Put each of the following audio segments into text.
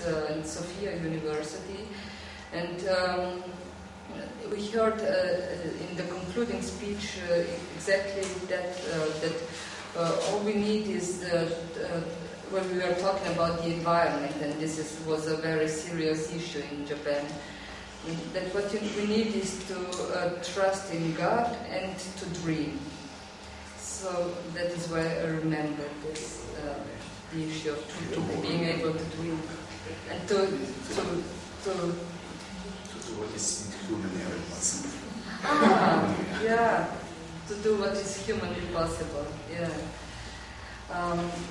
in Sophia University, and we heard in the concluding speech exactly that all we need is when we were talking about the environment, and this was a very serious issue in Japan, that what we need is to trust in God and to dream. So that is why I remember this, the issue of being able to dream and to do what is humanly possible. Yeah, to do what is humanly possible. Yeah.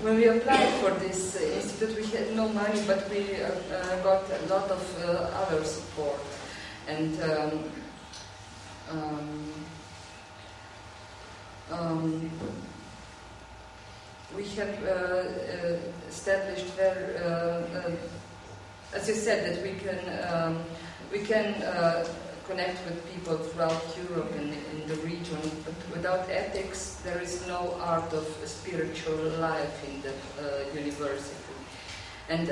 When we applied for this institute, we had no money, but we got a lot of other support, and we have established there, as you said, that we can connect with people throughout Europe and in the region, but without ethics, there is no art of spiritual life in the university. And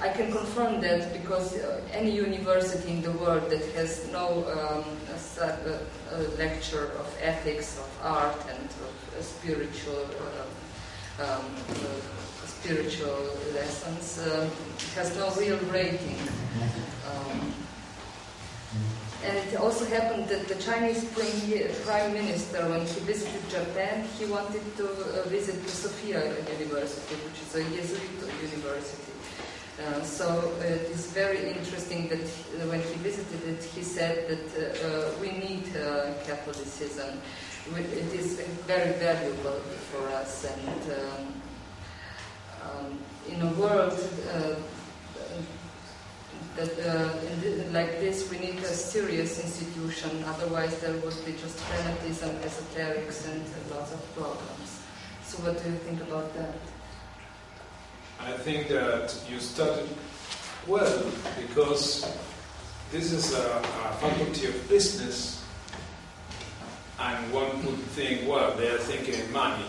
I can confirm that because any university in the world that has no lecture of ethics, of art, and of spiritual lessons has no real rating. And it also happened that the Chinese Prime Minister, when he visited Japan, he wanted to visit the Sophia University, which is a Jesuit university. So it is very interesting that when he visited it, he said that we need Catholicism. It is very valuable for us, and in a world like this, we need a serious institution. Otherwise, there would be just fanatism, esoterics, and lots of problems. So, what do you think about that? I think that you started well, because this is a faculty of business, and one would think, well, they are thinking in money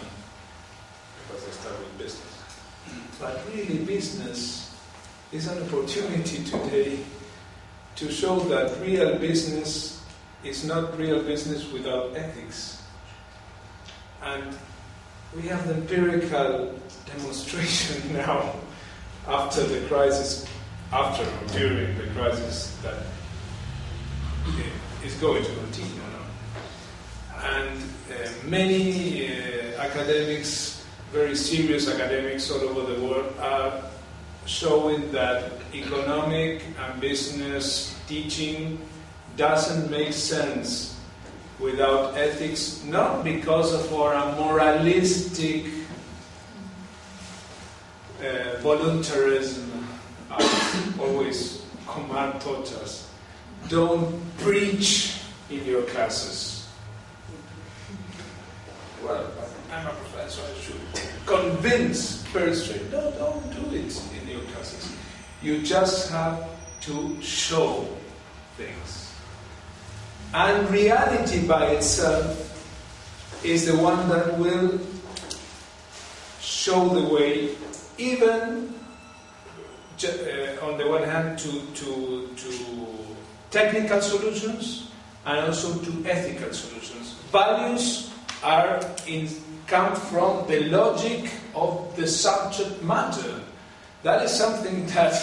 because they start with business. But really, business is an opportunity today to show that real business is not real business without ethics. And we have the empirical demonstration now, after the crisis, after or during the crisis, that is going to continue now. And many academics, very serious academics all over the world, are showing that economic and business teaching doesn't make sense without ethics, not because of our moralistic voluntarism, as always Kumar taught us. Don't preach in your classes. Well, I'm a professor, I should convince, persuade. No, don't do it in your classes. You just have to show things. And reality by itself is the one that will show the way, even on the one hand to technical solutions and also to ethical solutions. Values come from the logic of the subject matter. That is something that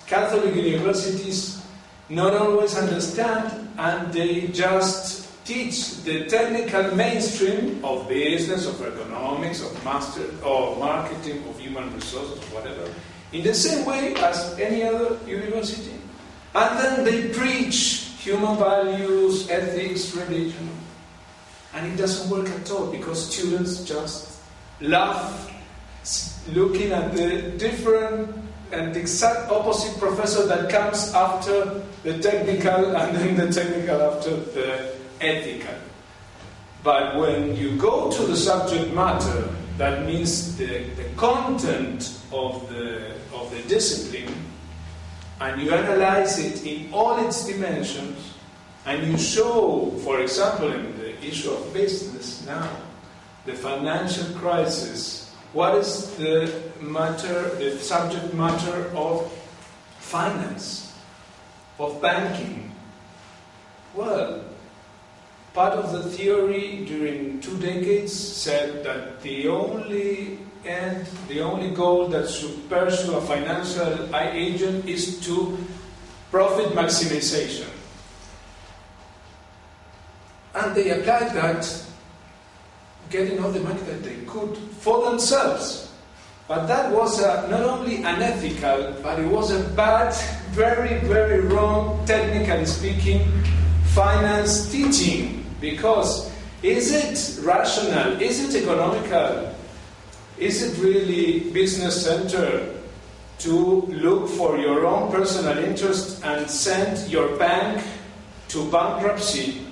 Catholic universities not always understand, and they just teach the technical mainstream of business, of economics, of marketing, of human resources, whatever, in the same way as any other university. And then they preach human values, ethics, religion. And it doesn't work at all, because students just laugh looking at the different and the exact opposite professor that comes after the technical, and then the technical after the ethical. But when you go to the subject matter, that means the content of the discipline, and you analyze it in all its dimensions, and you show, for example, in the issue of business now, the financial crisis, what is the subject matter of finance, of banking. Well, part of the theory during 2 decades said that the only goal that should pursue a financial agent is to profit maximization. And they applied that, getting all the money that they could for themselves. But that was not only unethical, but it was a bad, very, very wrong, technically speaking, finance teaching. Because is it rational? Is it economical? Is it really business-centered to look for your own personal interest and send your bank to bankruptcy?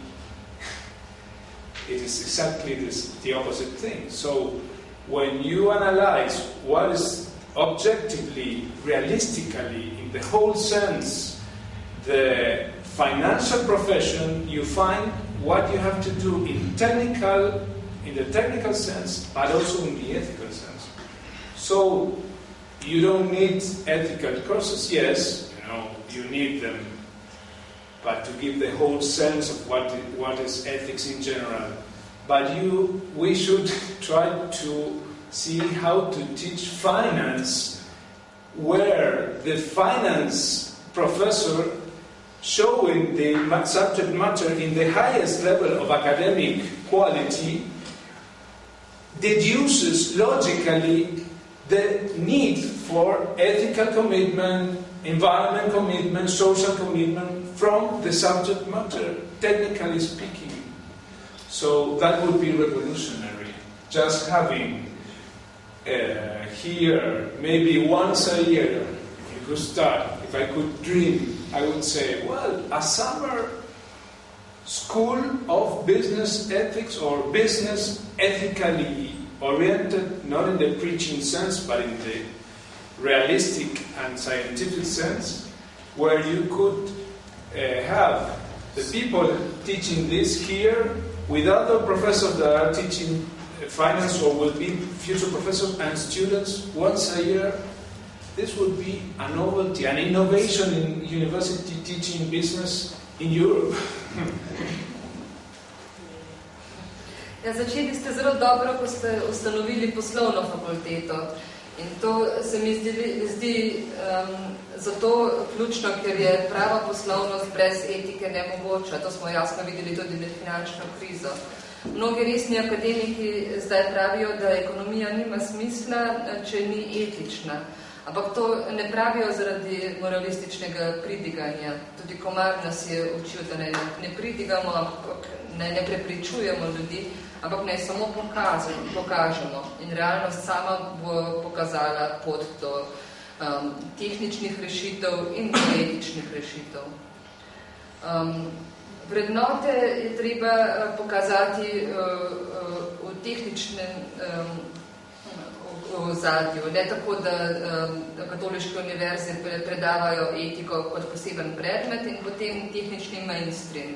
It is exactly the opposite thing. So when you analyze what is objectively, realistically, in the whole sense, the financial profession, you find what you have to do in the technical sense, but also in the ethical sense. So you don't need ethical courses. Yes, you need them, but to give the whole sense of what is ethics in general. But we should try to see how to teach finance, where the finance professor showing the subject matter in the highest level of academic quality deduces logically the need for ethical commitment, environment commitment, social commitment from the subject matter, technically speaking. So that would be revolutionary. Just having here, maybe once a year, if you could start, if I could dream, I would say, well, a summer school of business ethics or business ethically oriented, not in the preaching sense, but in the realistic and scientific sense, where you could have the people teaching this here with other professors that are teaching finance or will be future professors and students once a year. This would be a novelty, an innovation in university teaching business in Europe. Ja, začeli ste zelo dobro, ko ste ustanovili poslovno fakulteto. In to se mi zdi zato ključno, ker je prava poslovnost brez etike nemogoča. To smo jasno videli tudi med finančno krizo. Mnogi resni akademiki zdaj pravijo, da ekonomija nima smisla, če ni etična. Ampak to ne pravijo zaradi moralističnega pridiganja. Tudi Komar nas je učil, da ne pridigamo, ampak ne prepričujemo ljudi, ampak ne samo pokažemo. In realnost sama bo pokazala pot do tehničnih rešitev in do etičnih rešitev. Vrednote je treba pokazati v tehničnem ozadju. Ne tako, da katoliške univerze predavajo etiko kot poseben predmet in potem tehnični mainstream.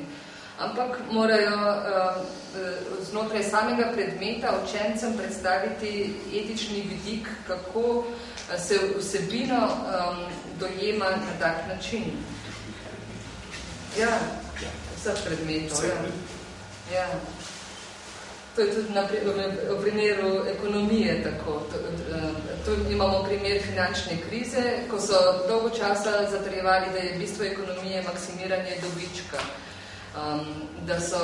Ampak morajo znotraj samega predmeta učencem predstaviti etični vidik, kako se vsebino dojema na tak način. Ja, vseh predmetov. Ja. To je tudi v primeru ekonomije tako. Tu imamo primer finančne krize, ko so dolgo časa zatrjevali, da je bistvo ekonomije maksimiranje dobička. Da so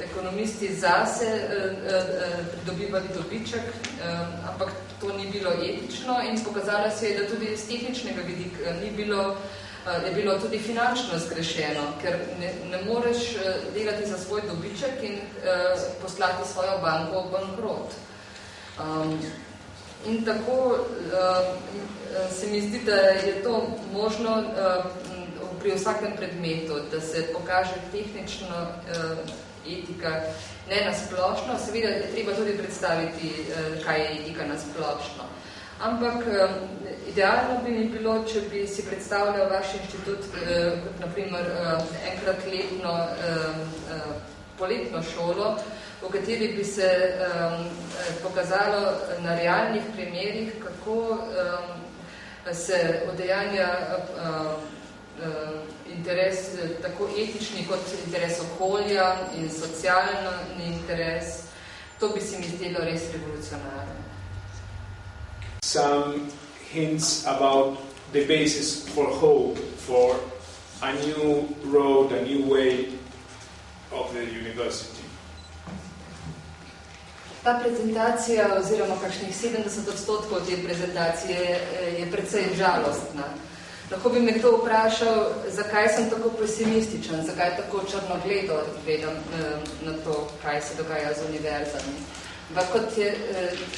ekonomisti zase pridobivali dobiček, ampak to ni bilo etično in pokazalo se je, da tudi iz tehničnega vidika je bilo tudi finančno zgrešeno, ker ne moreš delati za svoj dobiček in poslati svojo banko v bankrot. In tako se mi zdi, da je to možno pri vsakem predmetu, da se pokaže tehnično etika, ne nasplošno, seveda je treba tudi predstaviti, kaj je etika nasplošno. Ampak idealno bi mi bilo, če bi si predstavljal vaš inštitut kot naprimer enkrat letno poletno šolo, v kateri bi se pokazalo na realnih primerih, kako se udejanja interes, tako etični kot interes okolja in socialni interes. To bi se mi zdelo res revolucionarno. Some hints about the basis for hope for a new road, a new way of the university. Ta prezentacija, oziroma kakšnih 70% te prezentacije je precej žalostna. Lahko bi me kdo vprašal, zakaj sem tako pesimističen, zakaj tako črnogledo gledam na to, kaj se dogaja z univerzami. Ampak kot je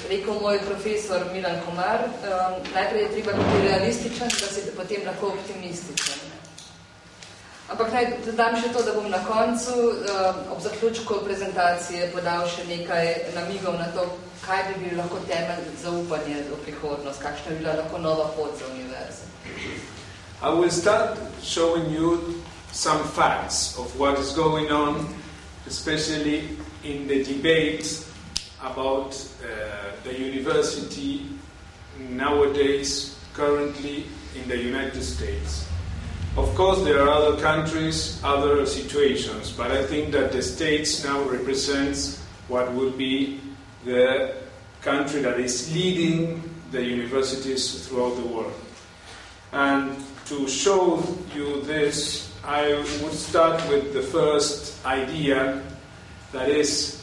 rekel moj profesor Milan Komar, najprej je treba biti realističen, da si potem lahko optimističen. Ampak naj dodam še to, da bom na koncu ob zaključku prezentacije podal še nekaj namigov na to, kaj bi bil lahko temelj zaupanja v prihodnost, kakšna bi bila lahko nova pot za univerze. I will start showing you some facts of what is going on, especially in the debate about the university nowadays, currently in the United States. Of course, there are other countries, other situations, but I think that the States now represents what will be the country that is leading the universities throughout the world. And to show you this, I would start with the first idea, that is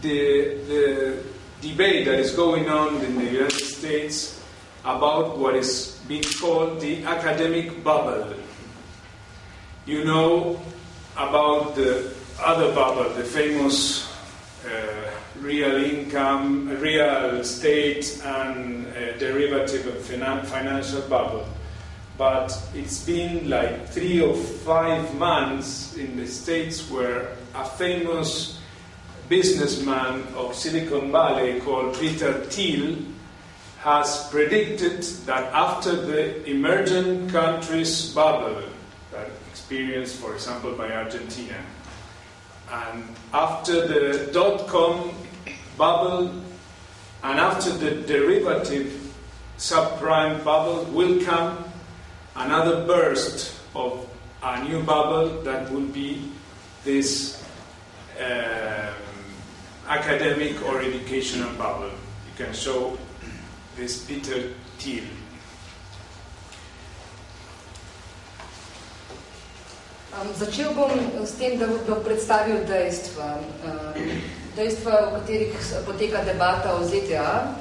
the debate that is going on in the United States about what is being called the academic bubble. You know about the other bubble, the famous real income, real estate and derivative and financial bubble. But it's been like 3 or 5 months in the States where a famous businessman of Silicon Valley called Peter Thiel has predicted that after the emerging countries bubble, that experienced, for example, by Argentina, and after the dot-com bubble, and after the derivative subprime bubble, will come another burst of a new bubble that will be this academic or educational bubble. You can show this Peter Thiel. Začel bom s tem, da bom predstavil dejstva. Dejstva, o katerih poteka debata v ZDA.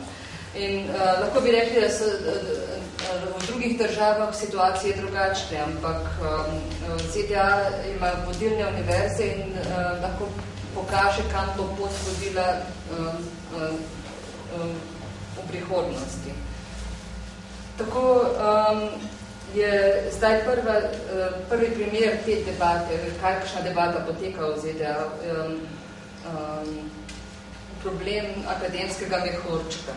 In lahko bi rekli, da so v drugih državah situacije drugačne, ampak ZDA ima vodilne univerze in lahko pokaže, kam bo pot vodila v prihodnosti. Tako je zdaj prvi primer te debate, kakšna debata poteka v ZDA, problem akademskega mehurčka.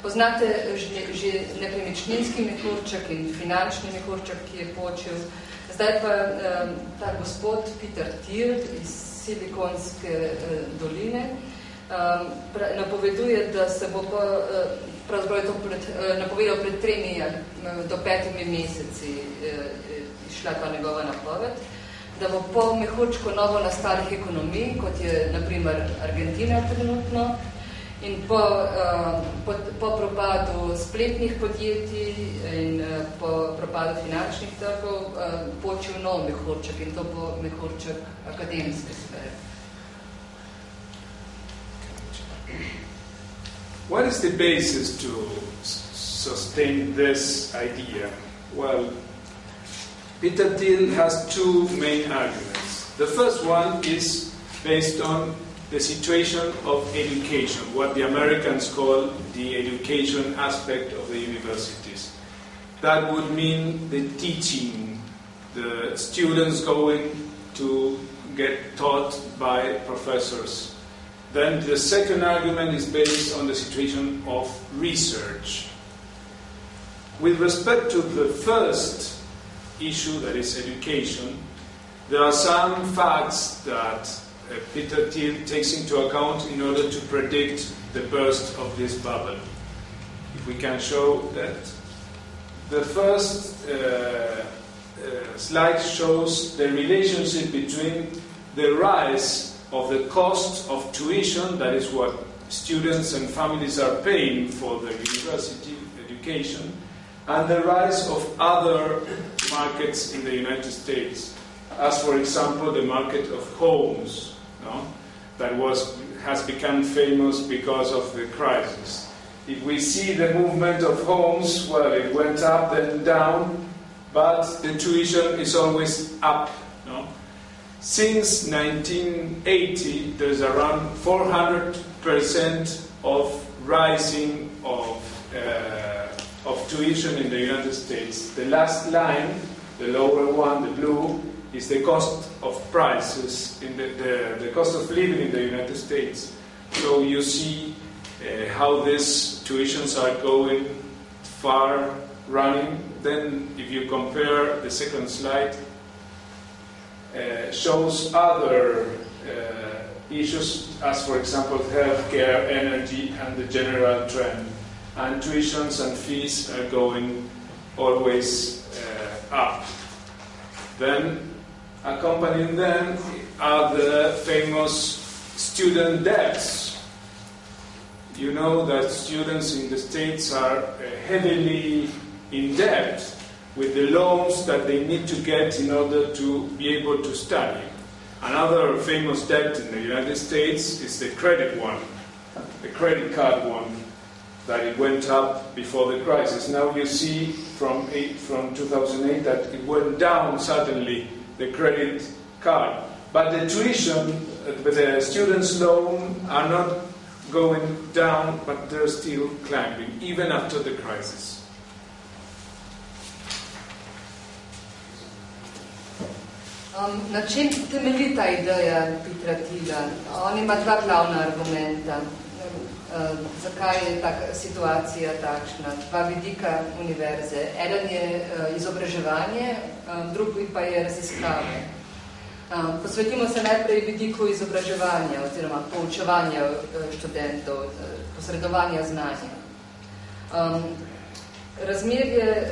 Poznate že nepremičninski mehurček in finančni mehurček, ki je počel. Zdaj pa ta gospod Peter Thiel iz Silikonske doline napoveduje, da se bo pravzaprav je to napovedal pred 3 do 5 meseci išla ta njegova napoved, da bo po mehurčku novo nastalih ekonomij, kot je na primer Argentina trenutno, in po propadu spletnih podjetij in po propadu finančnih trgov počel nov mehurček, in to bo mehurček akademske sfere. What is the basis to sustain this idea? Well, Peter Thiel has 2 main arguments. The first one is based on the situation of education, what the Americans call the education aspect of the universities. That would mean the teaching, the students going to get taught by professors. Then the second argument is based on the situation of research. With respect to the first issue, that is education, there are some facts that Peter Thiel takes into account in order to predict the burst of this bubble. If we can show that. The first slide shows the relationship between the rise of the cost of tuition, that is what students and families are paying for the university education, and the rise of other markets in the United States, as for example the market of homes, no? That has become famous because of the crisis. If we see the movement of homes, well, it went up then down, but the tuition is always up. No? Since 1980, there's around 400% of rising of tuition in the United States. The last line, the lower one, the blue, is the cost of prices, in the cost of living in the United States. So you see how these tuitions are going far running. Then if you compare, the second slide shows other issues, as for example healthcare, energy, and the general trend. And tuitions and fees are going always up. Then accompanying them are the famous student debts. You know that students in the States are heavily in debt with the loans that they need to get in order to be able to study. Another famous debt in the United States is the credit one, the credit card one, that it went up before the crisis. Now you see from 2008 that it went down suddenly, the credit card. But the tuition, the students' loan are not going down, but they're still climbing, even after the crisis. Na čem temelji ta ideja Petra Thiela? On ima dva glavna argumenta. Zakaj je situacija takšna? Dva vidika univerze. Eden je izobraževanje, drugi pa je raziskave. Posvetimo se najprej vidiku izobraževanja oziroma poučevanja študentov, posredovanja znanja. Razmerje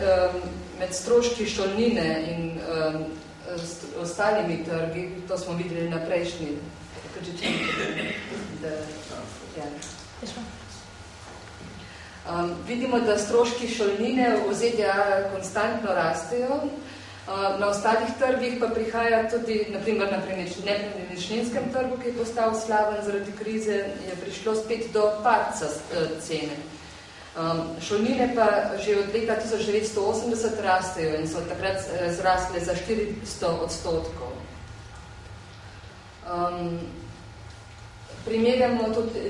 med stroški šolnine in ostalimi trgi, to smo videli na prejšnji, vidimo, da stroški šolnine v ZDA konstantno rastejo, na ostalih trgih pa prihaja tudi, naprimer na nepremičninskem trgu, ki je postal slaven zaradi krize, je prišlo spet do padca cene. Šolnine pa že od leta 1980 rastejo in so takrat zrasle za 400%. Primerjamo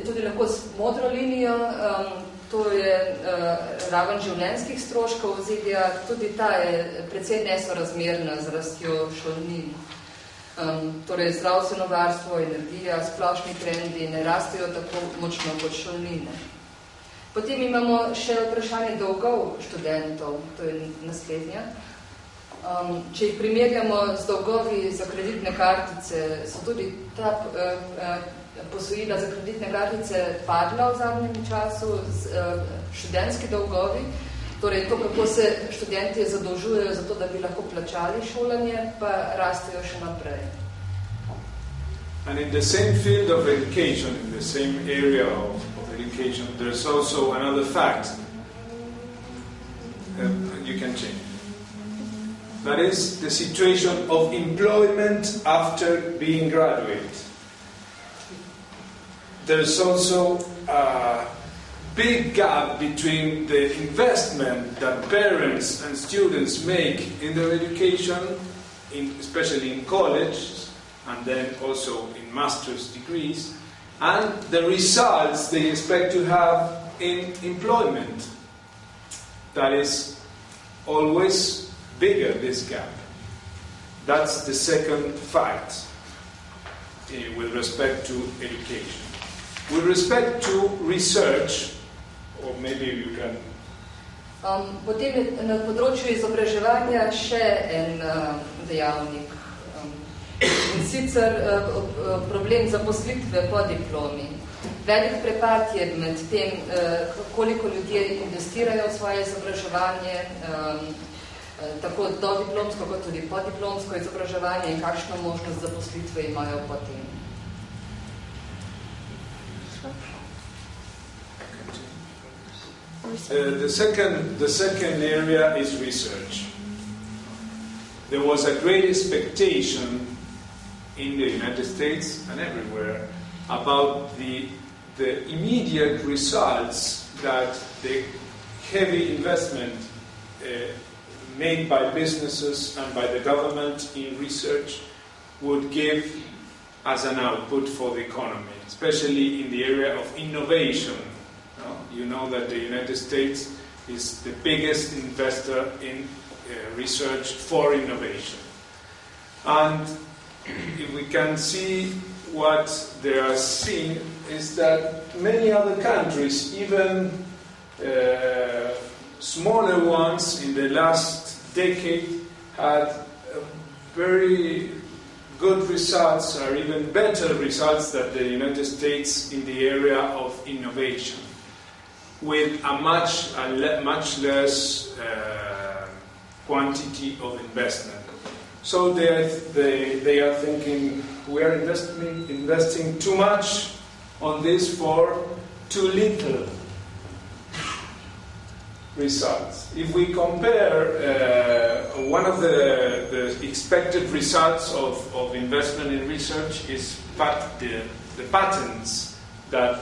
tudi lahko s modro linijo, to je raven življenjskih stroškov v ZDA, tudi ta je precej nesorazmerna z rastjo šolnin. Torej zdravstveno varstvo, energija, splošni trendi ne rastejo tako močno kot šolnine. Potem imamo še vprašanje dolgov študentov, to je naslednja. Če jih primerjamo z dolgovi za kreditne kartice, so tudi ta posojila za kreditne kartice padla v zadnjem času, študentski dolgovi, torej to, kako se študenti zadolžujejo za to, da bi lahko plačali šolanje, pa rastejo še naprej. And in the same field of education, in the same area of education, there's also another fact. You can change. That is the situation of employment after being graduate. There's also a big gap between the investment that parents and students make in their education, especially in college, and then also in master's degrees, and the results they expect to have in employment. That is always bigger, this gap. That's the second fact with respect to education. With respect to research, or maybe you can... Potem je na področju izobraževanja še en dejavnik. In sicer problem zaposlitve po diplomi. Velik prepad je med tem, koliko ljudje investirajo v svoje izobraževanje, tako dodiplomsko kot tudi podiplomsko izobraževanje in kakšno možnost zaposlitve imajo potem. The second area is research. There was a great expectation in the United States and everywhere about the immediate results that the heavy investment made by businesses and by the government in research would give as an output for the economy, especially in the area of innovation. You know that the United States is the biggest investor in research for innovation. And if we can see what they are seeing is that many other countries, even smaller ones in the last decade, had very good results or even better results than the United States in the area of innovation, with a much less quantity of investment. So they are thinking we are investing too much on this for too little results. If we compare one of the expected results of investment in research is the patents that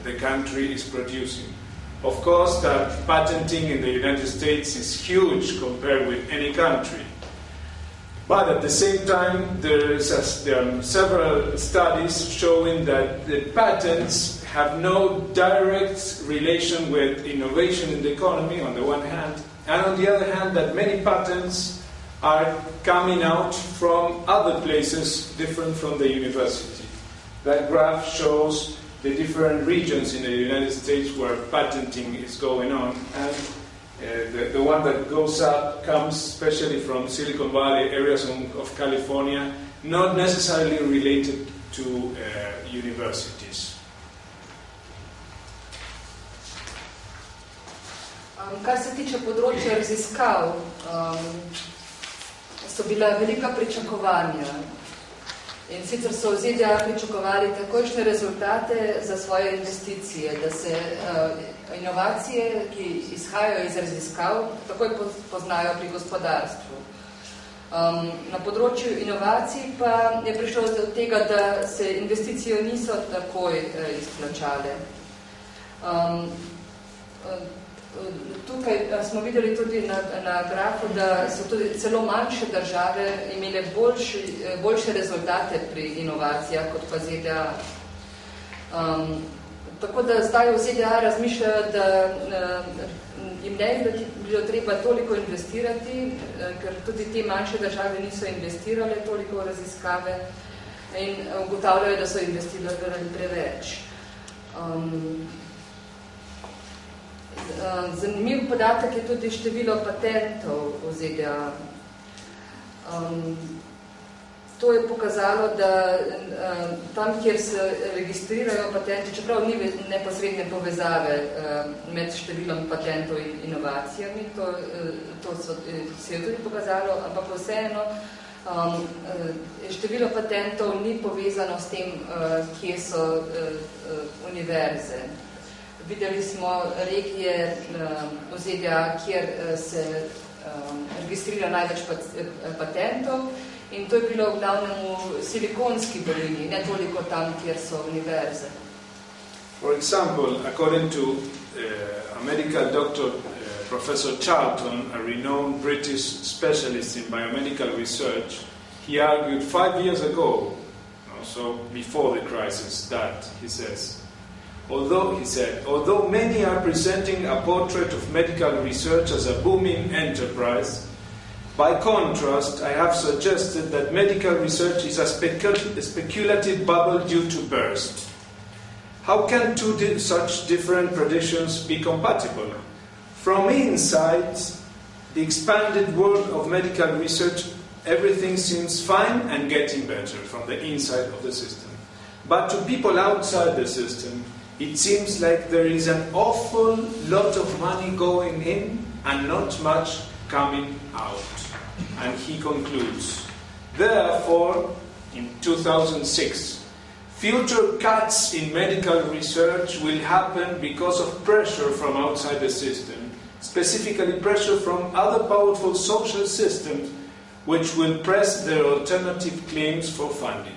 the country is producing. Of course, that patenting in the United States is huge compared with any country. But at the same time, there are several studies showing that the patents have no direct relation with innovation in the economy, on the one hand, and on the other hand, that many patents are coming out from other places different from the university. That graph shows the different regions in the United States where patenting is going on, and the one that goes up comes especially from Silicon Valley, areas of California, not necessarily related to universities. Kar se tiče področja raziskav, so bila velika pričakovanja. In sicer so v ZDA pričakovali takojšnje rezultate za svoje investicije, da se inovacije, ki izhajajo iz raziskav, takoj poznajo pri gospodarstvu. Na področju inovacij pa je prišlo do tega, da se investicije niso takoj izplačale. Tukaj smo videli tudi na grafu, da so tudi celo manjše države imele boljše rezultate pri inovacijah kot pa ZDA. Tako da zdaj v ZDA razmišljajo, da jim ne bi bilo treba toliko investirati, ker tudi te manjše države niso investirale toliko v raziskave in ugotavljajo, da so investirali preveč. Zanimiv podatek je tudi število patentov v ZDA. To je pokazalo, da tam, kjer se registrirajo patenti, čeprav ni neposredne povezave med številom patentov in inovacijami, to se je tudi pokazalo, ampak vseeno število patentov ni povezano s tem, kje so univerze. Videli smo regije v ZDA, kjer se registrira največ patentov in to je bilo v glavnem v Silikonski dolini, ne toliko tam, kjer so univerze. For example, according to a medical doctor, Professor Charlton, a renowned British specialist in biomedical research, he argued 5 years ago, so before the crisis, that, he says, although many are presenting a portrait of medical research as a booming enterprise, by contrast, I have suggested that medical research is a speculative bubble due to burst. How can two such different traditions be compatible? From inside the expanded world of medical research, everything seems fine and getting better from the inside of the system. But to people outside the system, it seems like there is an awful lot of money going in and not much coming out. And he concludes, therefore, in 2006, future cuts in medical research will happen because of pressure from outside the system, specifically pressure from other powerful social systems which will press their alternative claims for funding.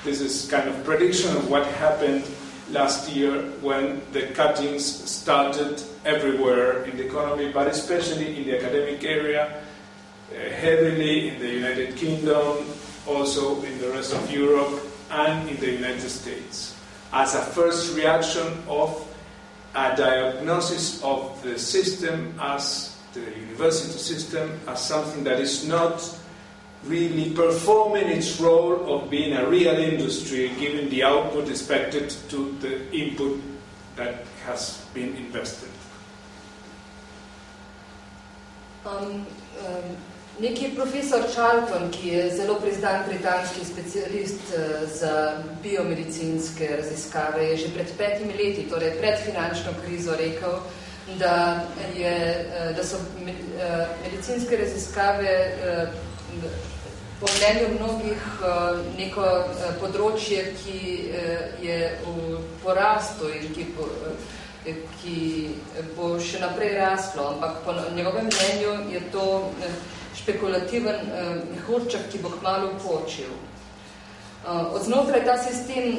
This is kind of prediction of what happened last year when the cuttings started everywhere in the economy, but especially in the academic area, heavily in the United Kingdom, also in the rest of Europe and in the United States, as a first reaction of a diagnosis of the system, as the university system, as something that is not really performing its role of being a real industry, given the output expected to the input that has been invested. Neki profesor Charlton, ki je zelo priznan britanski specialist za biomedicinske raziskave, je že pred 5 leti, torej pred finančno krizo, rekel, da so medicinske raziskave po mnenju mnogih neko področje, ki je v porastu in ki bo še naprej raslo, ampak po njegovem mnenju je to špekulativen mehurček, ki bo kmalu počil. Od znotraj ta sistem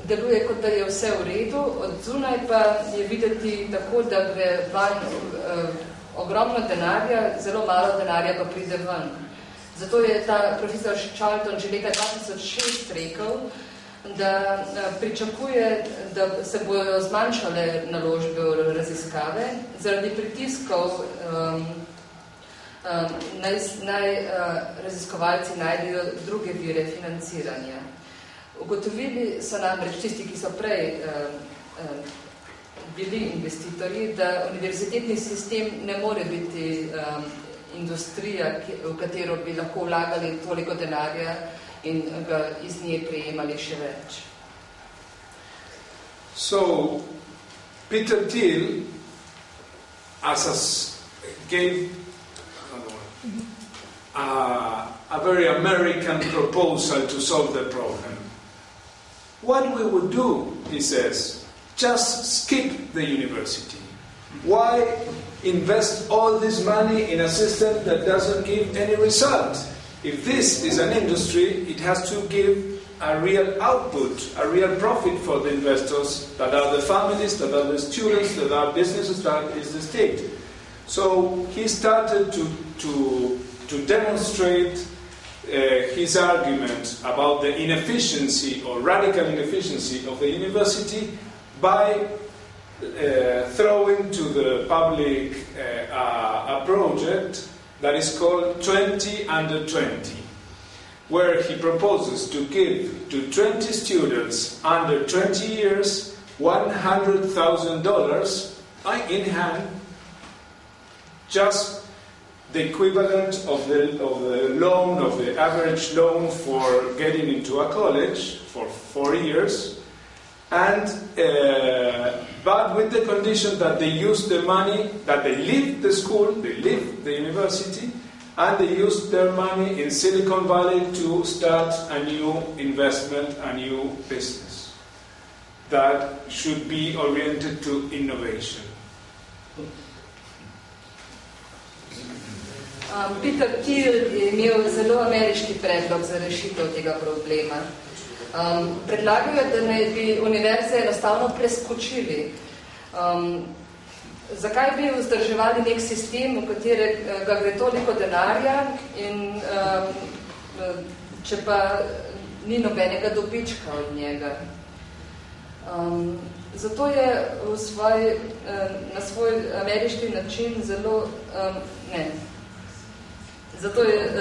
deluje, kot da je vse v redu, od zunaj pa je videti tako, da gre van ogromno denarja, zelo malo denarja pa pride ven. Zato je ta profesor Charlton že leta 2006 rekel, da pričakuje, da se bojo zmanjšale naložbe v raziskave zaradi pritiskov raziskovalci najdejo druge vire financiranja. Ugotovili so namreč tisti, ki so prej bili investitorji, da univerzitetni sistem ne more biti industrija, v katero bi lahko vlagali toliko denarja in ga iz nje prejemali še več. So, Peter Thiel gave a very American proposal to solve the problem. What we would do, he says, just skip the university. Why invest all this money in a system that doesn't give any result? If this is an industry, it has to give a real output, a real profit for the investors, that are the families, that are the students, that are businesses, that is the state. So he started to demonstrate his argument about the inefficiency or radical inefficiency of the university by throwing to the public a project that is called 20 under 20, where he proposes to give to 20 students under 20 years $100,000 in hand, just the equivalent of the loan, of the average loan for getting into a college for 4 years, and but with the condition that they use the money, that they leave the school, they leave the university, and they use their money in Silicon Valley to start a new investment, a new business that should be oriented to innovation. Peter Thiel je imel zelo ameriški predlog za rešitev tega problema. Predlagal je, da naj bi univerze enostavno preskočili. Zakaj bi vzdrževali nek sistem, v katerega gre toliko denarja in če pa ni nobenega dobička od njega? Zato je na svoj ameriški način zelo Zato je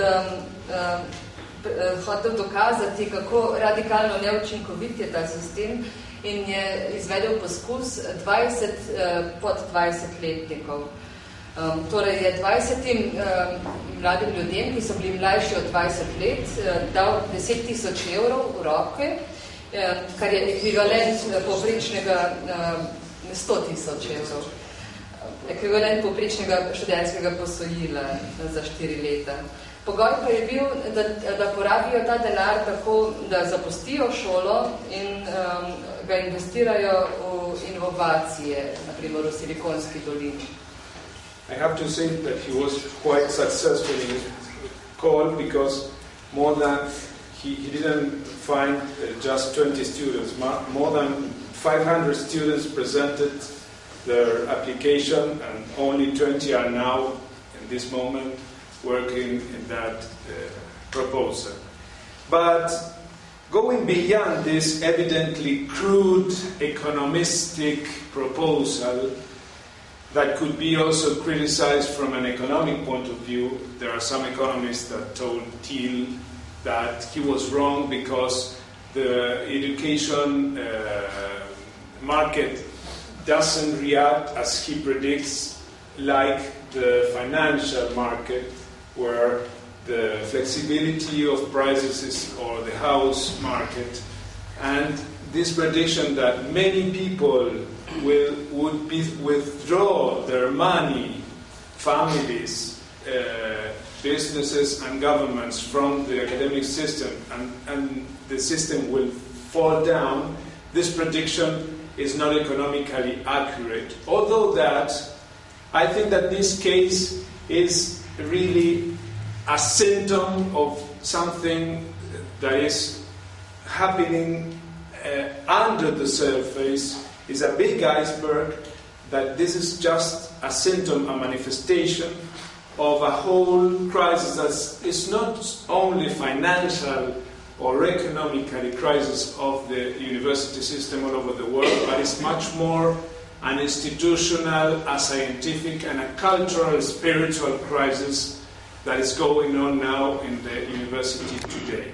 hotel dokazati, kako radikalno neučinkovit je ta sistem in je izvedel poskus 20 pod 20-letnikov. Torej je 20 mladim ljudem, ki so bili mlajši od 20 let, dal 10,000 evrov v roke kar je ekvivalent povprečnega 100.000 evrov. Ekvivalent povprečnega študentskega posojila za 4 leta. Pogoj pa je bil, da porabijo ta denar tako, da zapustijo šolo in ga investirajo v inovacije, naprimer v Silikonski dolini. I have to say that he was quite successful in his call because more than he didn't find just 20 students. More than 500 students presented their application, and only 20 are now, in this moment, working in that proposal. But going beyond this evidently crude economistic proposal that could be also criticized from an economic point of view, there are some economists that told Thiel that he was wrong because the education market doesn't react as he predicts like the financial market, where the flexibility of prices is, or the house market, and this prediction that many people would withdraw their money, families, businesses and governments from the academic system, and the system will fall down. This prediction is not economically accurate, although that I think that this case is really a symptom of something that is happening under the surface. Is a big iceberg, that this is just a symptom, a manifestation of a whole crisis that is not only financial or economically crisis of the university system all over the world, but it's much more an institutional, a scientific, and a cultural, spiritual crisis that is going on now in the university today.